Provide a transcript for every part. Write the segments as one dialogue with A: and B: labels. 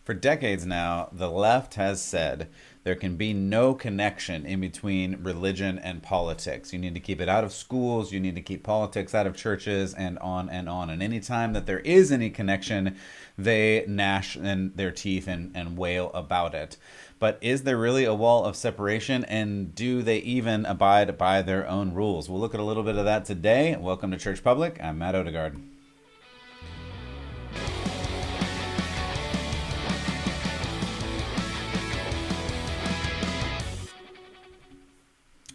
A: For decades now, the left has said there can be no connection in between religion and politics. You need to keep it out of schools, you need to keep politics out of churches, and on and on. And anytime that there is any connection, they gnash their teeth and wail about it. But is there really a wall of separation, and do they even abide by their own rules? We'll look at a little bit of that today. Welcome to Church Public. I'm Matt Odegaard.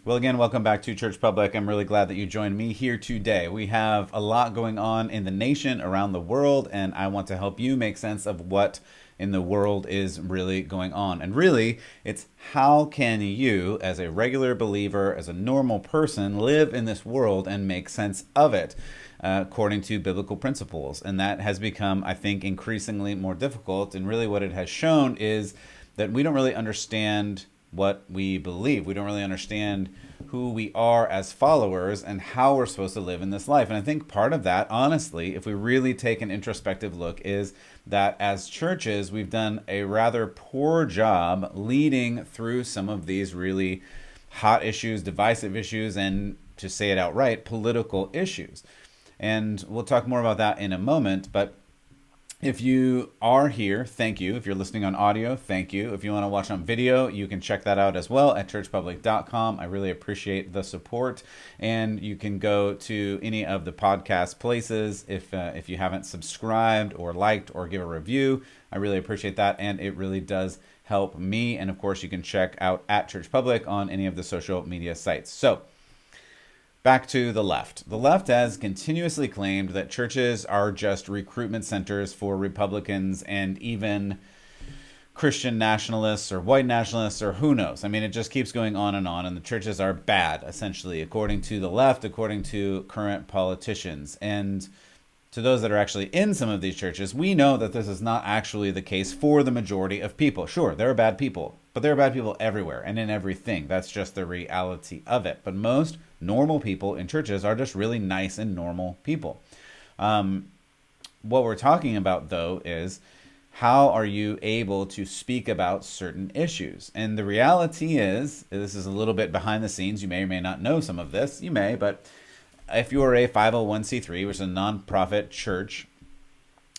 A: Well, again, welcome back to Church Public. I'm really glad that you joined me here today. We have a lot going on in the nation, around the world, and I want to help you make sense of what in the world is really going on. And really, it's how can you, as a regular believer, as a normal person, live in this world and make sense of it according to biblical principles. And that has become, I think, increasingly more difficult. And really what it has shown is that we don't really understand what we believe. We don't really understand who we are as followers and how we're supposed to live in this life. And I think part of that, honestly, if we really take an introspective look, is that as churches, we've done a rather poor job leading through some of these really hot issues, divisive issues, and to say it outright, political issues. And we'll talk more about that in a moment, but if you are here, thank you. If you're listening on audio, thank you. If you want to watch on video, you can check that out as well at churchpublic.com. I really appreciate the support. And you can go to any of the podcast places if you haven't subscribed or liked or give a review. I really appreciate that, and it really does help me. And of course, you can check out at Church Public on any of the social media sites. So, back to the left. The left has continuously claimed that churches are just recruitment centers for Republicans and even Christian nationalists or white nationalists or who knows. I mean, it just keeps going on, and the churches are bad, essentially, according to the left, according to current politicians. And to those that are actually in some of these churches, we know that this is not actually the case for the majority of people. Sure, there are bad people, but there are bad people everywhere and in everything. That's just the reality of it. But most normal people in churches are just really nice and normal people. What we're talking about, though, is how are you able to speak about certain issues? And the reality is, this is a little bit behind the scenes. You may or may not know some of this. You may, but if you're a 501c3, which is a nonprofit church,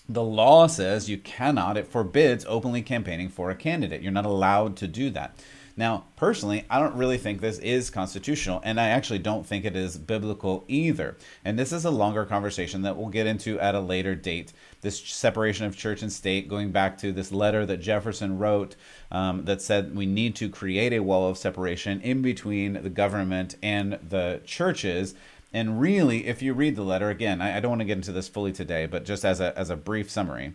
A: the law says you cannot, it forbids openly campaigning for a candidate. You're not allowed to do that. Now, personally, I don't really think this is constitutional, and I actually don't think it is biblical either. And this is a longer conversation that we'll get into at a later date. This separation of church and state, going back to this letter that Jefferson wrote that said we need to create a wall of separation in between the government and the churches. And really, if you read the letter, again, I don't want to get into this fully today, but just as a brief summary,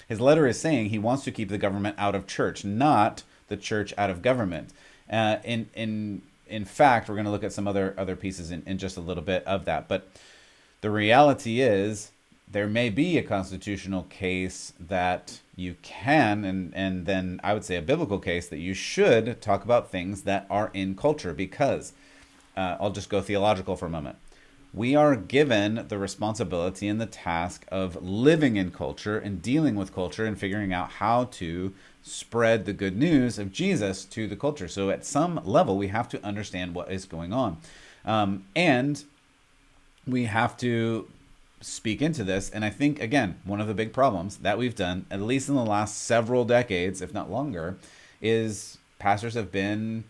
A: his letter is saying he wants to keep the government out of church, not the church out of government. In fact, we're going to look at some other pieces in just a little bit of that. But the reality is there may be a constitutional case that you can, and then I would say a biblical case that you should talk about things that are in culture, because I'll just go theological for a moment. We are given the responsibility and the task of living in culture and dealing with culture and figuring out how to spread the good news of Jesus to the culture. So at some level, we have to understand what is going on. And we have to speak into this. And I think, again, one of the big problems that we've done, at least in the last several decades, if not longer, is pastors have been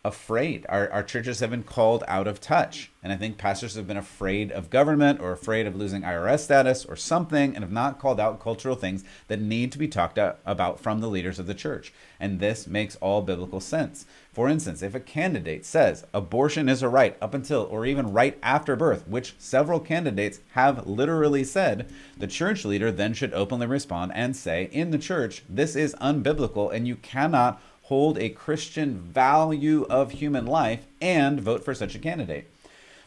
A: afraid. Our churches have been called out of touch. And I think pastors have been afraid of government or afraid of losing IRS status or something, and have not called out cultural things that need to be talked about from the leaders of the church. And this makes all biblical sense. For instance, if a candidate says abortion is a right up until or even right after birth, which several candidates have literally said, the church leader then should openly respond and say, in the church, this is unbiblical and you cannot hold a Christian value of human life and vote for such a candidate.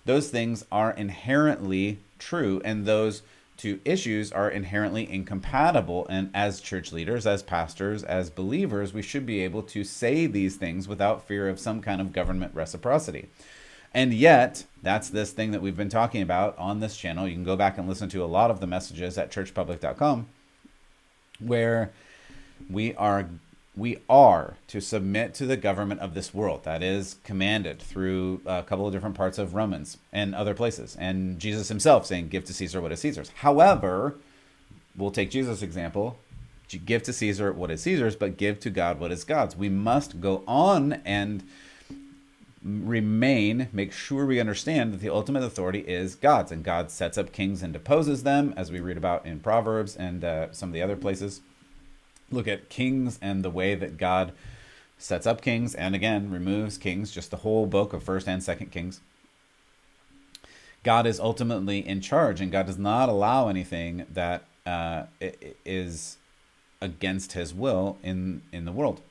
A: Those things are inherently true, and those two issues are inherently incompatible. And as church leaders, as pastors, as believers, we should be able to say these things without fear of some kind of government reciprocity. And yet, that's this thing that we've been talking about on this channel. You can go back and listen to a lot of the messages at churchpublic.com, where We are to submit to the government of this world. That is commanded through a couple of different parts of Romans and other places. And Jesus himself saying, give to Caesar what is Caesar's. However, we'll take Jesus' example. Give to Caesar what is Caesar's, but give to God what is God's. We must go on and make sure we understand that the ultimate authority is God's. And God sets up kings and deposes them, as we read about in Proverbs and some of the other places. Look at kings and the way that God sets up kings and again removes kings, just the whole book of 1st and 2nd Kings. God is ultimately in charge, and God does not allow anything that is against his will in the world.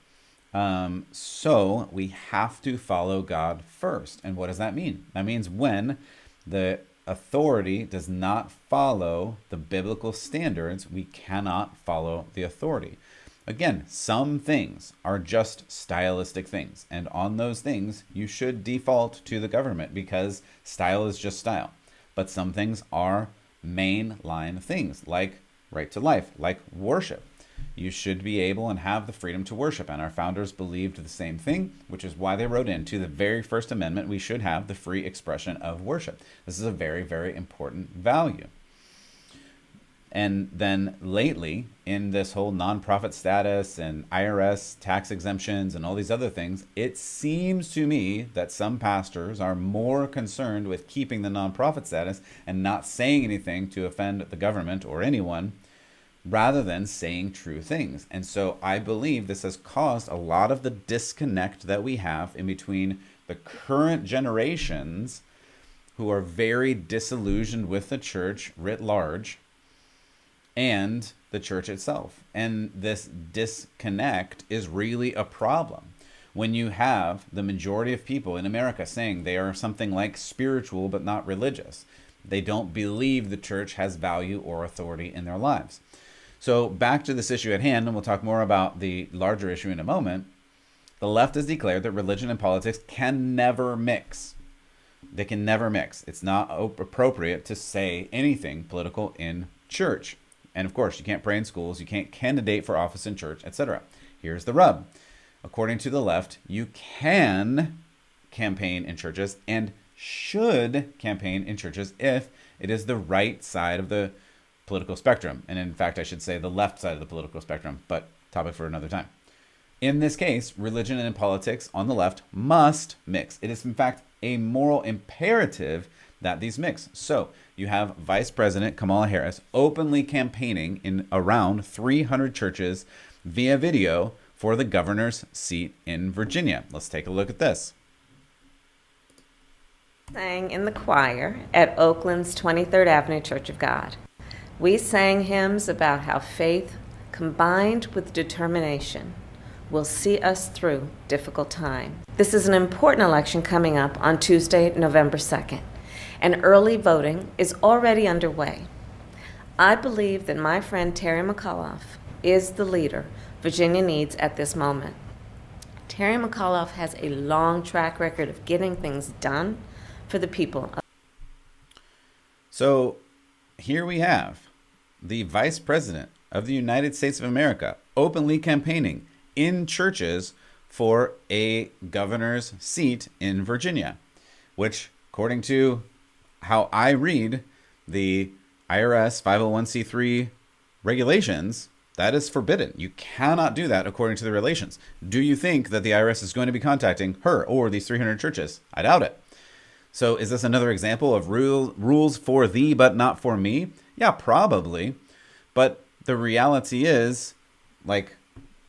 A: So we have to follow God first. And what does that mean? That means when the authority does not follow the biblical standards, we cannot follow the authority. Again, some things are just stylistic things, and on those things you should default to the government because style is just style. But some things are mainline things, like right to life, like worship. You should be able and have the freedom to worship, and our founders believed the same thing, which is why they wrote into the very first amendment, we should have the free expression of worship. This is a very, very important value. And then lately, in this whole nonprofit status and IRS tax exemptions and all these other things, it seems to me that some pastors are more concerned with keeping the nonprofit status and not saying anything to offend the government or anyone, rather than saying true things. And so I believe this has caused a lot of the disconnect that we have in between the current generations who are very disillusioned with the church writ large and the church itself. And this disconnect is really a problem. When you have the majority of people in America saying they are something like spiritual but not religious, they don't believe the church has value or authority in their lives. So back to this issue at hand, and we'll talk more about the larger issue in a moment. The left has declared that religion and politics can never mix. They can never mix. It's not appropriate to say anything political in church. And of course, you can't pray in schools, you can't candidate for office in church, etc. Here's the rub. According to the left, you can campaign in churches and should campaign in churches if it is the right side of the political spectrum. And in fact, I should say the left side of the political spectrum, but topic for another time. In this case, religion and politics on the left must mix. It is in fact a moral imperative that these mix. So you have Vice President Kamala Harris openly campaigning in around 300 churches via video for the governor's seat in Virginia. Let's take a look at this.
B: Sang in the choir at Oakland's 23rd Avenue Church of God. We sang hymns about how faith combined with determination will see us through difficult time. This is an important election coming up on Tuesday, November 2nd, and early voting is already underway. I believe that my friend Terry McAuliffe is the leader Virginia needs at this moment. Terry McAuliffe has a long track record of getting things done for the people.
A: So here we have the Vice President of the United States of America openly campaigning in churches for a governor's seat in Virginia, which, according to how I read the IRS 501c3 regulations, that is forbidden. You cannot do that according to the regulations. Do you think that the IRS is going to be contacting her or these 300 churches? I doubt it. So is this another example of rules for thee but not for me? Yeah, probably. But the reality is, like,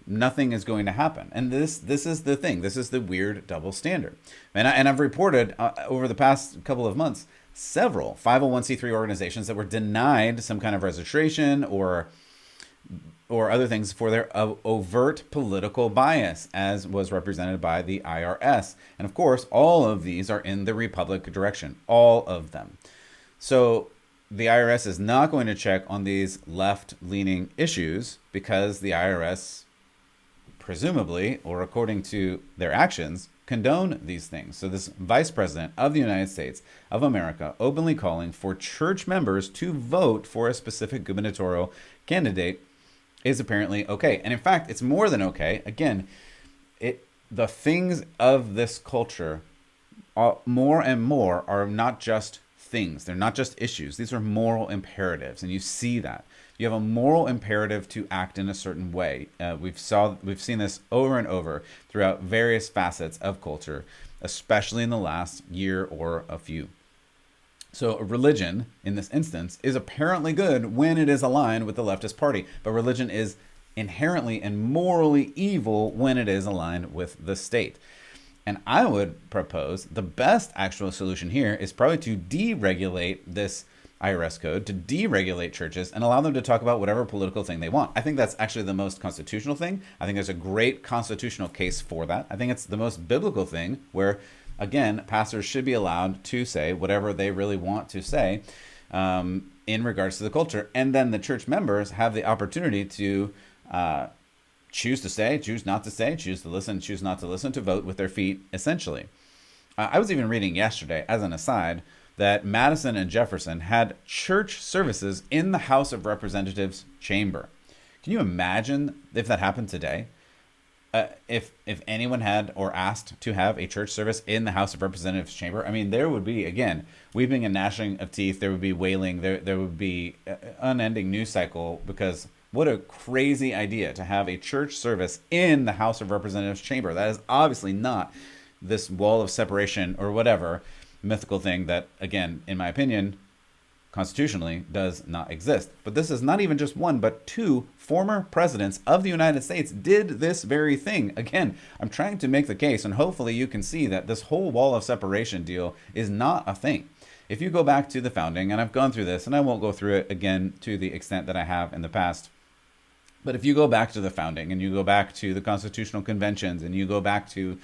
A: nothing is going to happen. And this is the thing. This is the weird double standard. And I've reported over the past couple of months several 501c3 organizations that were denied some kind of registration or other things for their overt political bias, as was represented by the IRS. And of course, all of these are in the Republican direction, all of them. So the IRS is not going to check on these left-leaning issues because the IRS, presumably, or according to their actions, condone these things. So this Vice President of the United States of America openly calling for church members to vote for a specific gubernatorial candidate is apparently okay. And in fact, it's more than okay. Again, the things of this culture more and more are not just things. They're not just issues. These are moral imperatives, and you see that. You have a moral imperative to act in a certain way. We've seen this over and over throughout various facets of culture, especially in the last year or a few. So religion, in this instance, is apparently good when it is aligned with the leftist party, but religion is inherently and morally evil when it is aligned with the state. And I would propose the best actual solution here is probably to deregulate this IRS code, to deregulate churches and allow them to talk about whatever political thing they want. I think that's actually the most constitutional thing. I think there's a great constitutional case for that. I think it's the most biblical thing where, again, pastors should be allowed to say whatever they really want to say in regards to the culture. And then the church members have the opportunity to choose to say, choose not to say, choose to listen, choose not to listen, to vote with their feet, essentially. I was even reading yesterday, as an aside, that Madison and Jefferson had church services in the House of Representatives chamber. Can you imagine if that happened today? If anyone had or asked to have a church service in the House of Representatives chamber, I mean, there would be, again, weeping and gnashing of teeth. There would be wailing. There would be unending news cycle, because what a crazy idea to have a church service in the House of Representatives chamber. That is obviously not this wall of separation or whatever mythical thing that, again, in my opinion, constitutionally does not exist. But this is not even just one, but two former presidents of the United States did this very thing. Again, I'm trying to make the case, and hopefully you can see that this whole wall of separation deal is not a thing. If you go back to the founding, and I've gone through this, and I won't go through it again to the extent that I have in the past, but if you go back to the founding, and you go back to the constitutional conventions, and you go back to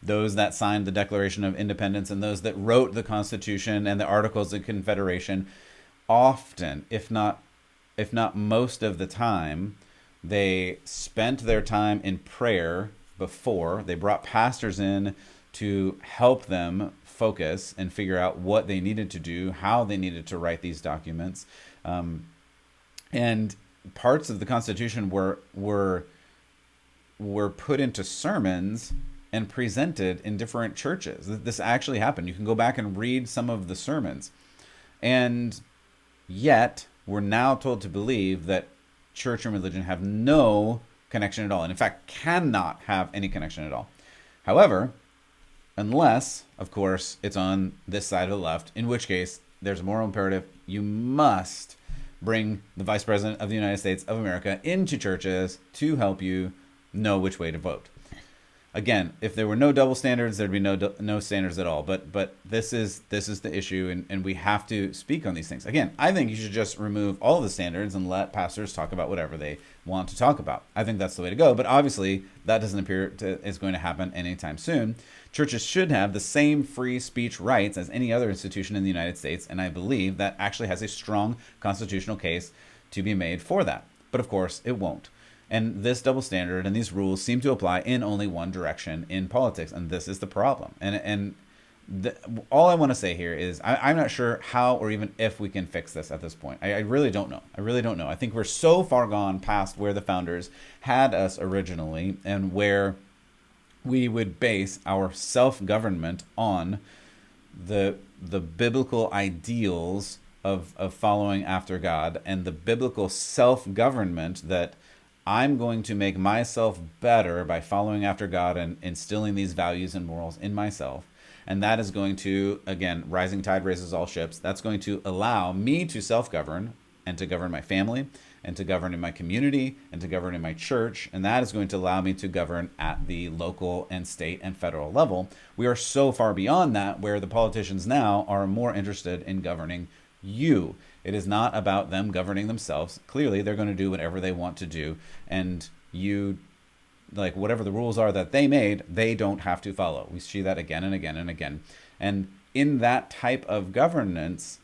A: those that signed the Declaration of Independence and those that wrote the Constitution and the Articles of Confederation, often, if not most of the time, they spent their time in prayer before. They brought pastors in to help them focus and figure out what they needed to do, how they needed to write these documents. And parts of the Constitution were put into sermons and presented in different churches. This actually happened. You can go back and read some of the sermons. And yet, we're now told to believe that church and religion have no connection at all, and in fact, cannot have any connection at all. However, unless, of course, it's on this side of the left, in which case, there's a moral imperative. You must bring the Vice President of the United States of America into churches to help you know which way to vote. Again, if there were no double standards, there'd be no standards at all. But this is the issue, and we have to speak on these things. Again, I think you should just remove all of the standards and let pastors talk about whatever they want to talk about. I think that's the way to go. But obviously, that doesn't appear is going to happen anytime soon. Churches should have the same free speech rights as any other institution in the United States, and I believe that actually has a strong constitutional case to be made for that. But of course, it won't. And this double standard and these rules seem to apply in only one direction in politics, and this is the problem. All I want to say here is I'm not sure how or even if we can fix this at this point. I really don't know. I think we're so far gone past where the founders had us originally, and where we would base our self-government on the biblical ideals of following after God, and the biblical self-government that I'm going to make myself better by following after God and instilling these values and morals in myself. And that is going to, again, rising tide raises all ships. That's going to allow me to self-govern and to govern my family and to govern in my community and to govern in my church. And that is going to allow me to govern at the local and state and federal level. We are so far beyond that, where the politicians now are more interested in governing you. It is not about them governing themselves. Clearly, they're going to do whatever they want to do. And you, like, whatever the rules are that they made, they don't have to follow. We see that again and again and again. And in that type of governance,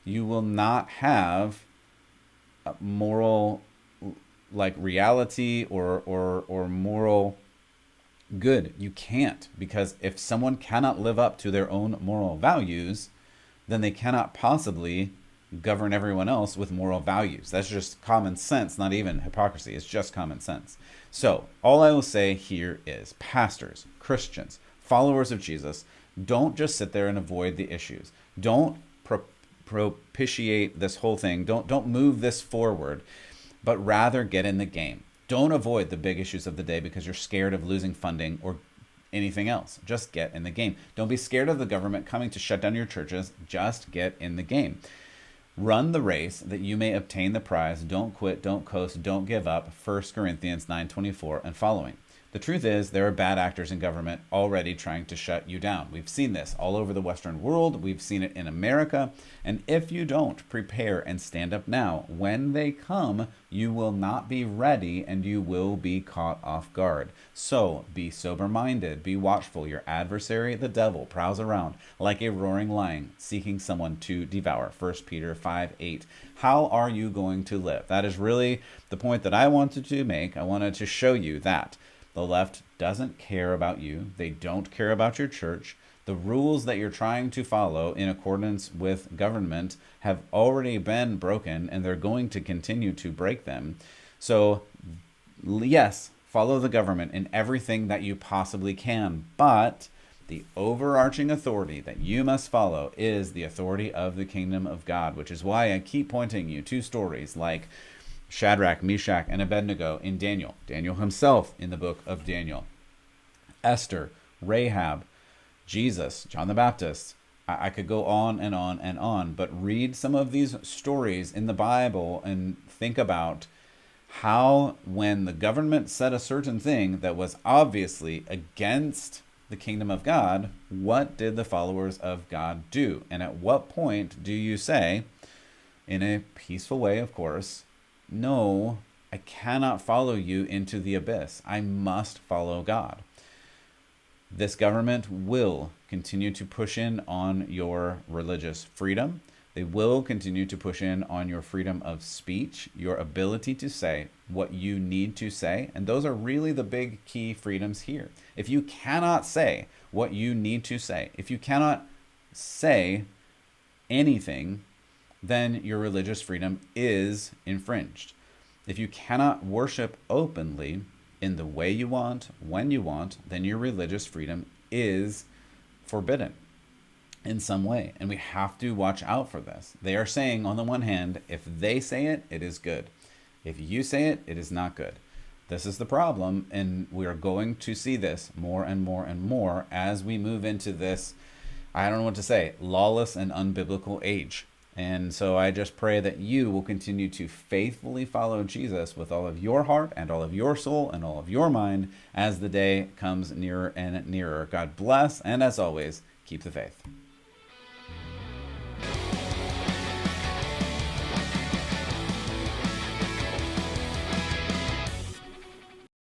A: you will not have moral, like, reality or moral good. You can't, because if someone cannot live up to their own moral values, then they cannot possibly govern everyone else with moral values. That's just common sense, not even hypocrisy. It's just common sense. So all I will say here is pastors, Christians, followers of Jesus, don't just sit there and avoid the issues. Don't propitiate this whole thing. Don't move this forward, but rather get in the game. Don't avoid the big issues of the day because you're scared of losing funding or anything else. Just get in the game. Don't be scared of the government coming to shut down your churches. Just get in the game. Run the race that you may obtain the prize. Don't quit, don't coast, don't give up. 1 Corinthians 9:24 and following. The truth is, there are bad actors in government already trying to shut you down. We've seen this all over the Western world. We've seen it in America. And if you don't prepare and stand up now, when they come, you will not be ready and you will be caught off guard. So be sober-minded, be watchful. Your adversary, the devil, prowls around like a roaring lion, seeking someone to devour. 1 Peter 5:8. How are you going to live? That is really the point that I wanted to make. I wanted to show you that the left doesn't care about you. They don't care about your church. The rules that you're trying to follow in accordance with government have already been broken, and they're going to continue to break them. So, yes, follow the government in everything that you possibly can, but the overarching authority that you must follow is the authority of the kingdom of God, which is why I keep pointing you to stories like Shadrach, Meshach, and Abednego in Daniel. Daniel himself in the book of Daniel. Esther, Rahab, Jesus, John the Baptist. I could go on and on and on, but read some of these stories in the Bible and think about how when the government said a certain thing that was obviously against the kingdom of God, what did the followers of God do? And at what point do you say, in a peaceful way, of course, no, I cannot follow you into the abyss. I must follow God. This government will continue to push in on your religious freedom. They will continue to push in on your freedom of speech, your ability to say what you need to say. And those are really the big key freedoms here. If you cannot say what you need to say, if you cannot say anything, then your religious freedom is infringed. If you cannot worship openly in the way you want, when you want, then your religious freedom is forbidden in some way. And we have to watch out for this. They are saying, on the one hand, if they say it, it is good. If you say it, it is not good. This is the problem, and we are going to see this more and more and more as we move into this, I don't know what to say, lawless and unbiblical age. And so I just pray that you will continue to faithfully follow Jesus with all of your heart and all of your soul and all of your mind as the day comes nearer and nearer. God bless, and as always, keep the faith.